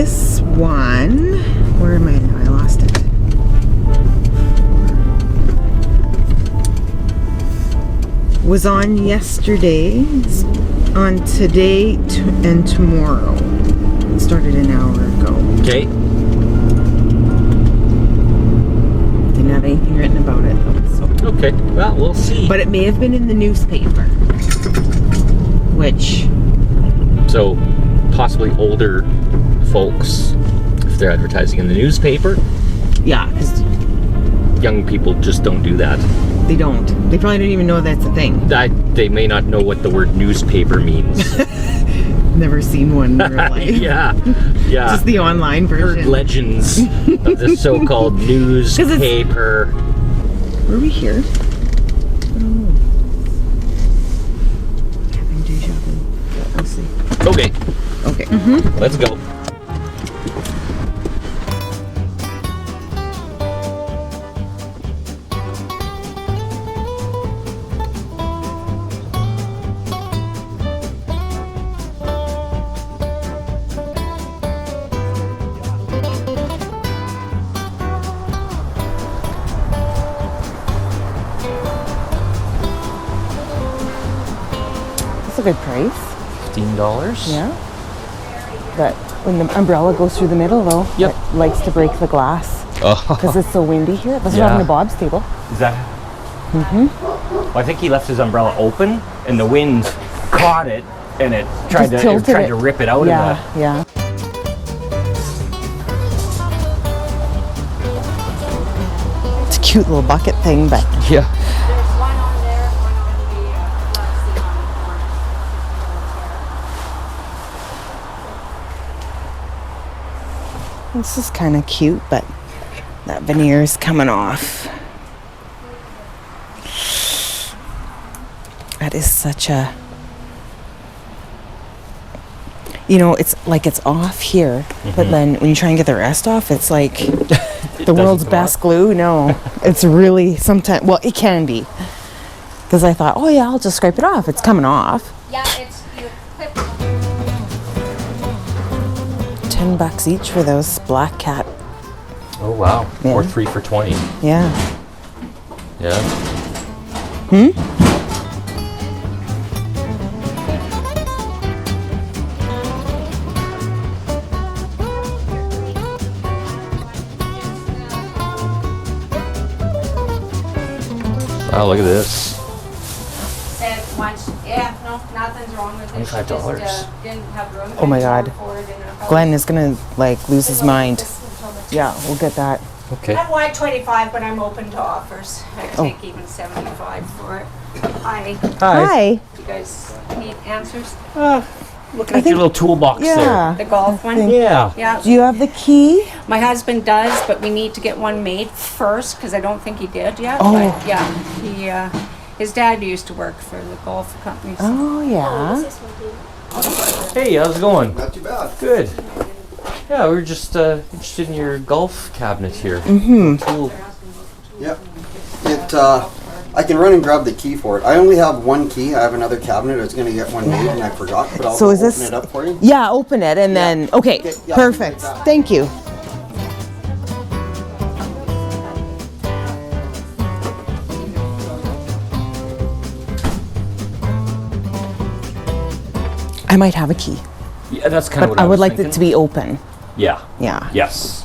This one, where am I now? I lost it. Was on yesterday, on today and tomorrow. It started an hour ago. Okay. Didn't have anything written about it though. So. Okay. Well, we'll see. But it may have been in the newspaper. Which? So, possibly older folks, if they're advertising in the newspaper. Yeah, because young people just don't do that. they don't. They probably don't even know that's a thing. They may not know what the word newspaper means. Never seen one in real life. Yeah. Just the online version. Heard legends of the so-called newspaper. Were we here? I don't know. Having deja vu. Yeah, we'll see. Okay. Okay. Let's go. That's a good price. $15. Yeah. But when the umbrella goes through the middle, though, Yep. it likes to break the glass Oh. because it's so windy here. That's what Yeah. happened to Bob's table. Is that? Well, I think he left his umbrella open, and the wind caught it, and it tried Just to tilted it. rip it out Yeah, of the. yeah. It's a cute little bucket thing, but Yeah. One on there, one on the left seat on the this is kind of cute. But that veneer is coming off. That is such a. You know, it's like it's off here, but then when you try and get the rest off, it's like the world's come best glue. No, it's really sometimes. Well, it can be, because I thought, oh yeah, I'll just scrape it off. It's coming off. Yeah, it's you clip. $10 each for those black cat. Oh wow. Yeah. Or 3 for $20. Yeah. Yeah. Wow, look at this. Said once, yeah, no, nothing's wrong with it. She $25. just, didn't have room. Oh my God. For it in her house. Glenn is gonna like lose his mind. Yeah, we'll get that. Okay. I want 25, but I'm open to offers. I Oh. take even 75 for it. Hi. Hi. You guys need answers? Look at your little toolbox Yeah. The golf one? there. Yeah. Yeah. Do you have the key? My husband does, but we need to get one made first because I don't think he did yet. Oh. But yeah, he, his dad used to work for the golf company. So Oh yeah. Hey, how's it going? Not too bad. Good. Yeah, we were just interested in your golf cabinet here. Tool. Yep. I can run and grab the key for it. I only have one key. I have another cabinet. I was going to get one made and I forgot, but I'll So is open this- it up for you. Yeah, open it and then okay, Okay, yeah, perfect. like that. Thank you. I might have a key, Yeah, that's kind of but what I would was like thinking. it to be open. Yeah. Yeah. Yes.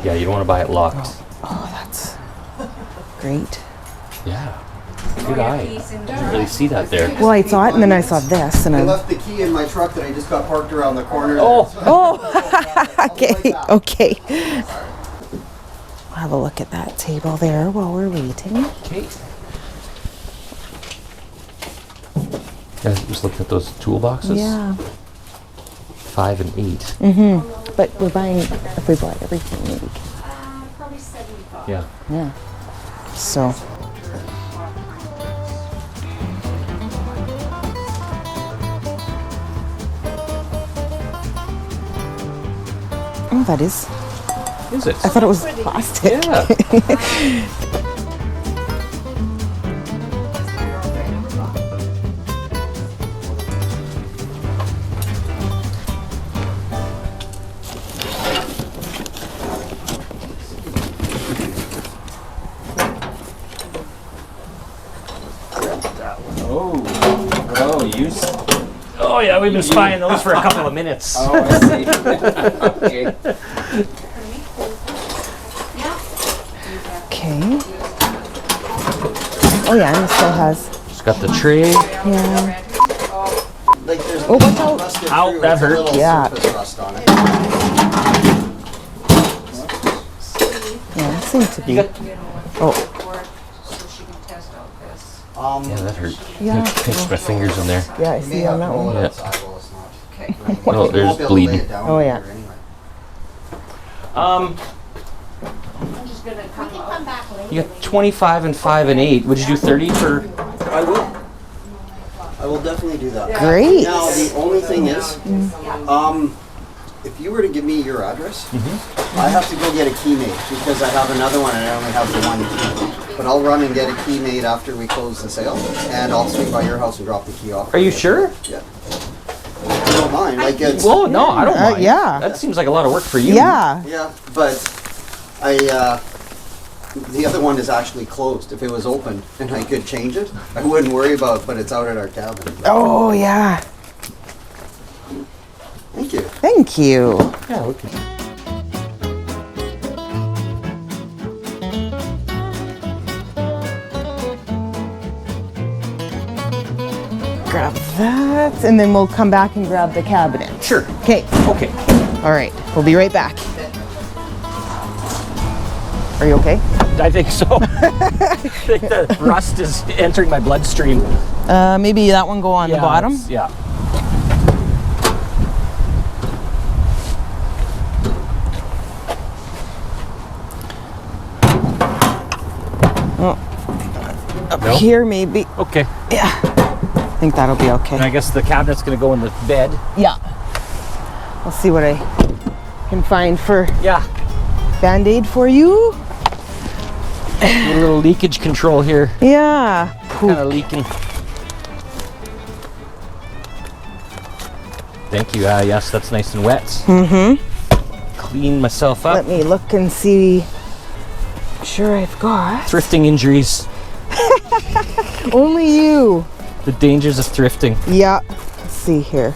Yeah, you don't want to buy it locked. Oh, that's great. Yeah. Good eye. Didn't really see that there. Well, I saw it and then I saw this and I I. left the key in my truck that I just got parked around the corner. Oh. Oh, okay, okay. We'll have a look at that table there while we're waiting. Okay. Yeah, just looking at those toolboxes. Yeah, 5 and 8. but we're buying, if we bought everything, maybe. probably 75. Yeah. Yeah. So. Oh, that is. Is it? I thought it was plastic. Yeah. Oh, you. Oh yeah, we've been spying those for a couple of minutes. Oh, I see. Okay. Okay. Oh yeah, and it still has. Just got the tray. Yeah. Like there's Oh, watch out. rusted Ow, through, that it's a hurt. little Yeah. surface rust on it. Yeah, it seemed to be. You got. Oh, So she can test out this. Yeah, that hurt. Yeah. I pinched my fingers in there. yeah, I You may see have on that to roll one. it Yeah. outside while it's not. Okay. Oh, You won't there's be able to lay bleeding. it down Oh, here yeah. anyway. I'm just gonna come out. You got 25 and 5 and 8. Would you do 30 for? I will. I will definitely do that. Great. Now the only thing is, if you were to give me your address, I have to go get a key made because I have another one and I only have the one key. But I'll run and get a key made after we close the sale, and I'll swing by your house and drop the key off. Are you sure? Yeah. I don't mind. Like it's. Well, no, I don't mind. yeah. That seems like a lot of work for you. Yeah. Yeah, but the other one is actually closed. If it was open and I could change it, I wouldn't worry about it, but it's out at our cabin. Oh yeah. Thank you. Thank you. Yeah, we could. Grab that, and then we'll come back and grab the cabinet. Sure. Okay. Okay. All right. We'll be right back. Are you okay? I think so. I think the rust is entering my bloodstream. Maybe that one go on the bottom. Yeah. Up No? here, maybe. Okay. Yeah. I think that'll be okay. And I guess the cabinet's gonna go in the bed. Yeah. I'll see what I can find for Yeah. Band-Aid for you. A little leakage control here. Yeah. Kind of leaking. Thank you. Yes, that's nice and wet. Mm-hmm. Clean myself up. Let me look and see. Sure, I've got. Thrifting injuries. Only you. The dangers of thrifting. Yeah. Let's see here.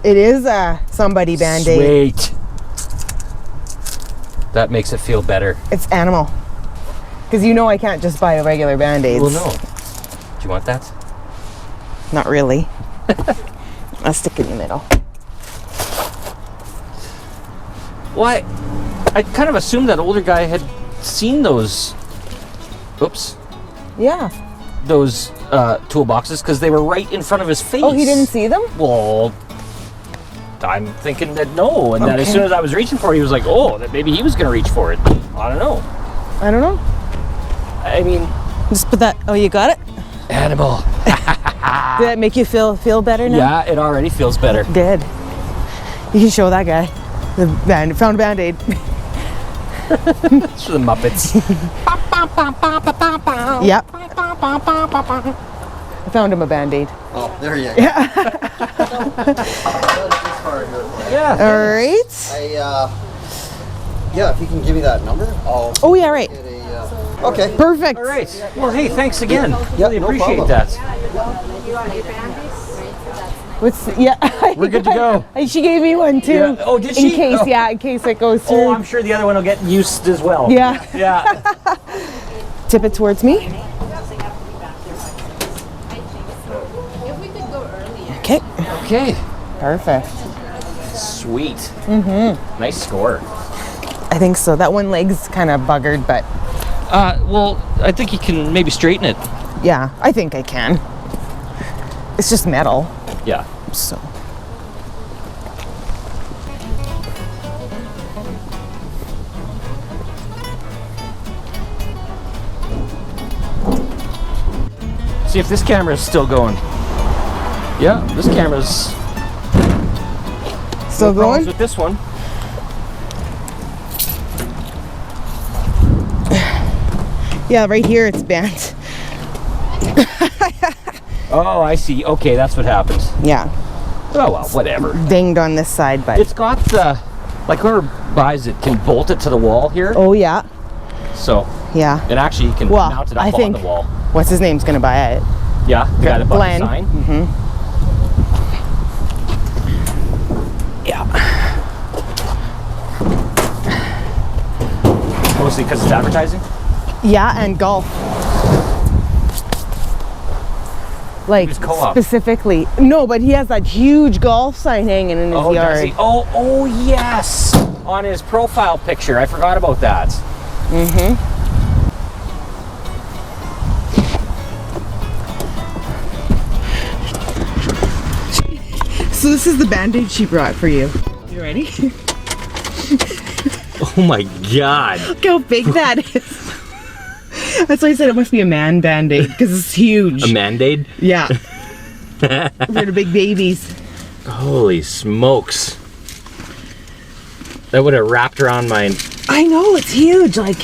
It is a somebody Band-Aid. Sweet. That makes it feel better. It's animal. Because you know I can't just buy a regular Band-Aids. Well, no. Do you want that? Not really. I'll stick it in the middle. Why? I kind of assumed that older guy had seen those. Oops. Yeah. Those toolboxes because they were right in front of his face. Oh, he didn't see them? Well, I'm thinking that no, and that as Okay. soon as I was reaching for it, he was like, "Oh, that maybe he was going to reach for it." I don't know. I don't know. I mean, Just put that. Oh, you got it? animal. Did that make you feel better now? Yeah, it already feels better. Good. You can show that guy. Found a Band-Aid. It's for the Muppets. Yep. I found him a Band-Aid. Oh, there you go. Yeah. All right. Yeah, if you can give me that number, I'll Oh, yeah, right. get a. Okay. Perfect. All right. Well, hey, thanks again. Yeah, Really no appreciate problem. that. We're good to go. She gave me one too. Yeah. Oh, did she? In case, Oh. yeah, in case it goes through. Oh, I'm sure the other one will get used as well. Yeah. Yeah. Tip it towards me. Okay. Okay. Perfect. Sweet. Mm-hmm. Nice score. I think so. That one leg's kind of buggered, but Well, I think you can maybe straighten it. yeah, I think I can. It's just metal, Yeah. so. See if this camera is still going. Yeah, this camera's Still no problems going? with this one. Yeah, right here it's bent. Oh, I see. Okay, that's what happens. Yeah, Oh well, whatever. dinged on this side, but. It's got like whoever buys it can bolt it to the wall here. Oh, yeah. So Yeah. and actually you can Well, mount it I up on think the wall. what's his name's gonna buy it. Yeah, the guy that bought Glenn. the sign. Yeah. Mostly because it's advertising. Yeah, and golf. Like Who's co-op? specifically. No, but he has that huge golf sign hanging in his Oh, yard. does he? Oh, yes. On his profile picture, I forgot about that. So this is the Band-Aid she brought for you. You ready? Oh my God. Look how big that is. That's why I said it must be a man Band-Aid, because it's huge. A Band-Aid? Yeah. For the big babies. Holy smokes. That would have wrapped around my... I know, it's huge, like.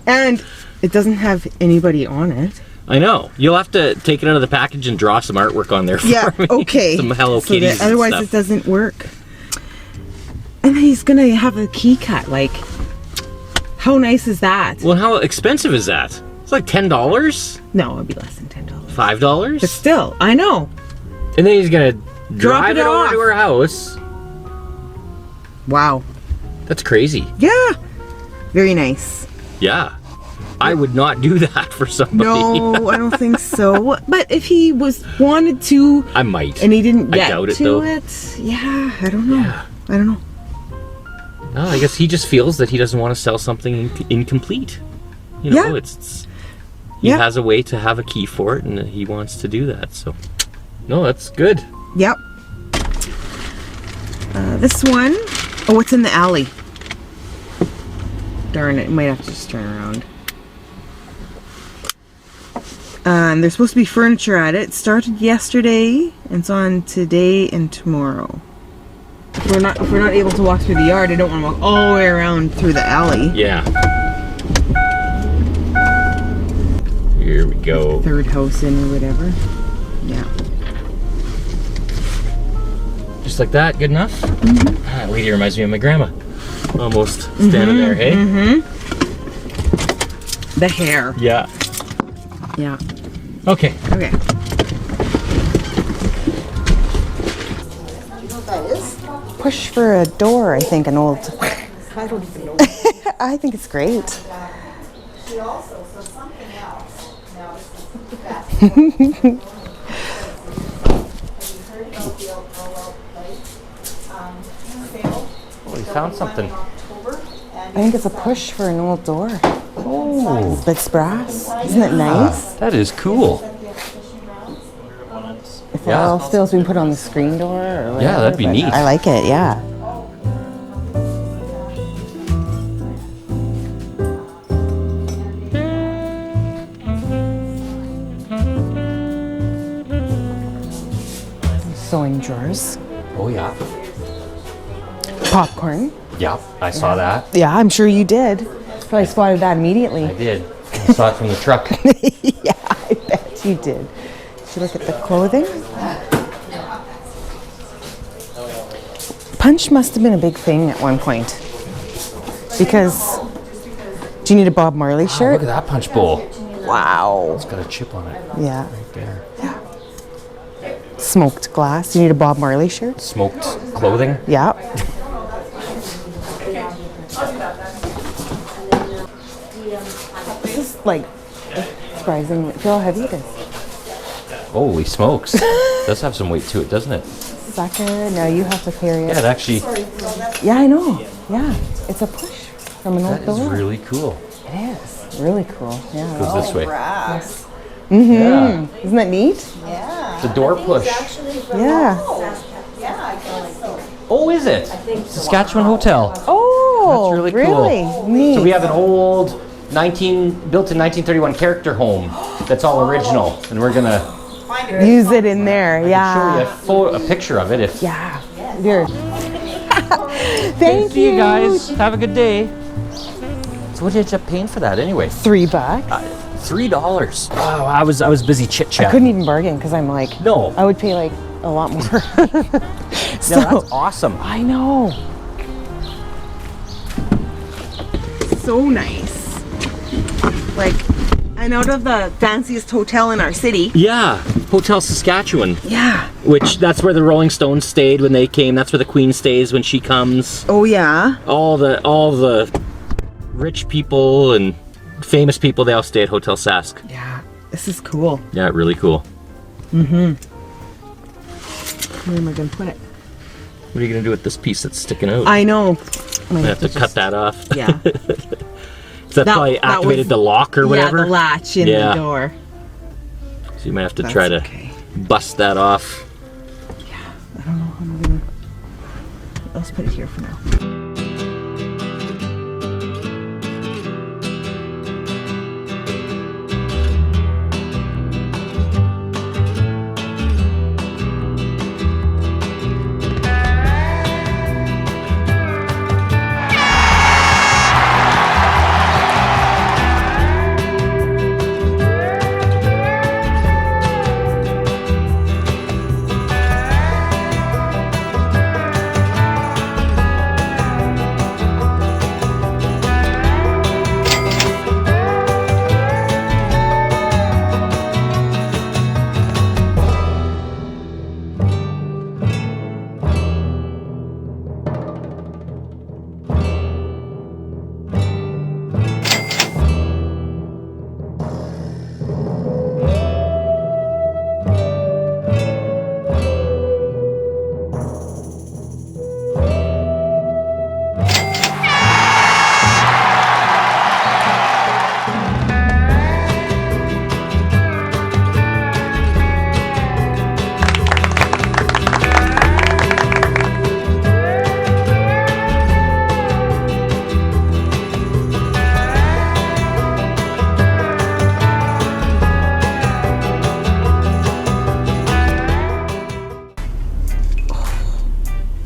And it doesn't have anybody on it. I know. You'll have to take it out of the package and draw some artwork on there for Yeah, me. okay. Some Hello So Kitties that otherwise and it stuff. doesn't work. And then he's gonna have a key cut, like. How nice is that? Well, how expensive is that? It's like $10? No, it'd be less than $10. $5? But still, I know. And then he's gonna drive it it over off. to her house. Wow. That's crazy. Yeah. Very nice. Yeah. I would not do that for somebody. No, I don't think so. But if he wanted to I might. and he didn't I get doubt it, to though. it, yeah, I don't know. Yeah. I don't know. No, I guess he just feels that he doesn't want to sell something incomplete. You know, Yeah. he Yeah. has a way to have a key for it, and he wants to do that. So, no, that's good. Yep. This one, oh, it's in the alley. Darn it, might have to just turn around. There's supposed to be furniture at it. It started yesterday, and it's on today and tomorrow. If we're not able to walk through the yard, I don't want to walk all the way around through the alley. Yeah. Here we go. Third house in or whatever. Yeah. Just like that, good enough? Mm-hmm. That lady reminds me of my grandma. Almost standing there, hey? The hair. Yeah. Yeah. Okay. Okay. Push for a door, I think, an old. I don't even know. I think it's great. She also saw something else. Now this is that. Oh, we found something. I think it's a push for an old door. Oh, It's brass. Isn't it nice? that is cool. If it all still's been put on the screen door or whatever. Yeah, that'd be but neat. I like it, yeah. Sewing drawers. Oh, yeah. Popcorn. Yep, I saw that. Yeah, I'm sure you did. Probably spotted that immediately. I did. I saw it from the truck. Yeah, I bet you did. Did you look at the clothing? Punch must have been a big thing at one point. Because, do you need a Bob Marley Look shirt? at that punch bowl. Wow. It's got a chip on it Yeah. right there. Smoked glass. You need a Bob Marley shirt? Smoked clothing. Yeah. This is like surprising. Feel how heavy it is. Holy smokes. Does have some weight to it, doesn't it? Sucker. Now you have to carry it. Yeah, it actually, Yeah, I know. Yeah. It's a push from an old that is door. really cool. It is. Really cool. Yeah. Goes this way. Brass. Yeah. Isn't that neat? Yeah. The door push. Actually from Yeah. Yeah, I guess so. Oh, is it? Saskatchewan Hotel. Oh, That's really cool. Neat. So we have an old built in 1931 character home that's all original, and we're gonna Use it in there. show you Yeah. a picture of it if. Yeah. Here. Thank See you guys. Have a good day. So what did you end up paying for that anyway? $3. $3. Wow, I was busy chit I chatting. couldn't even bargain because I'm like, No. I would pay like a lot more. So, No, that's awesome. I know. So nice. like, and out of the fanciest hotel in our city. Yeah, Hotel Saskatchewan. Yeah. Which, that's where the Rolling Stones stayed when they came. That's where the Queen stays when she comes. Oh yeah. All the rich people and famous people, they all stay at Hotel Sask. Yeah. This is cool. Yeah, really cool. Mm-hmm. Where am I gonna put it? What are you gonna do with this piece that's sticking out? I know. I have to cut that off. Yeah. So that's why activated the lock or whatever? Yeah, the latch in the door. So you might have to That's try to okay. bust that off. Yeah, I don't know how I'm gonna. Let's put it here for now.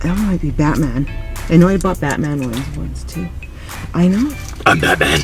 That might be Batman. I know I bought Batman ones once too. I know. I'm Batman.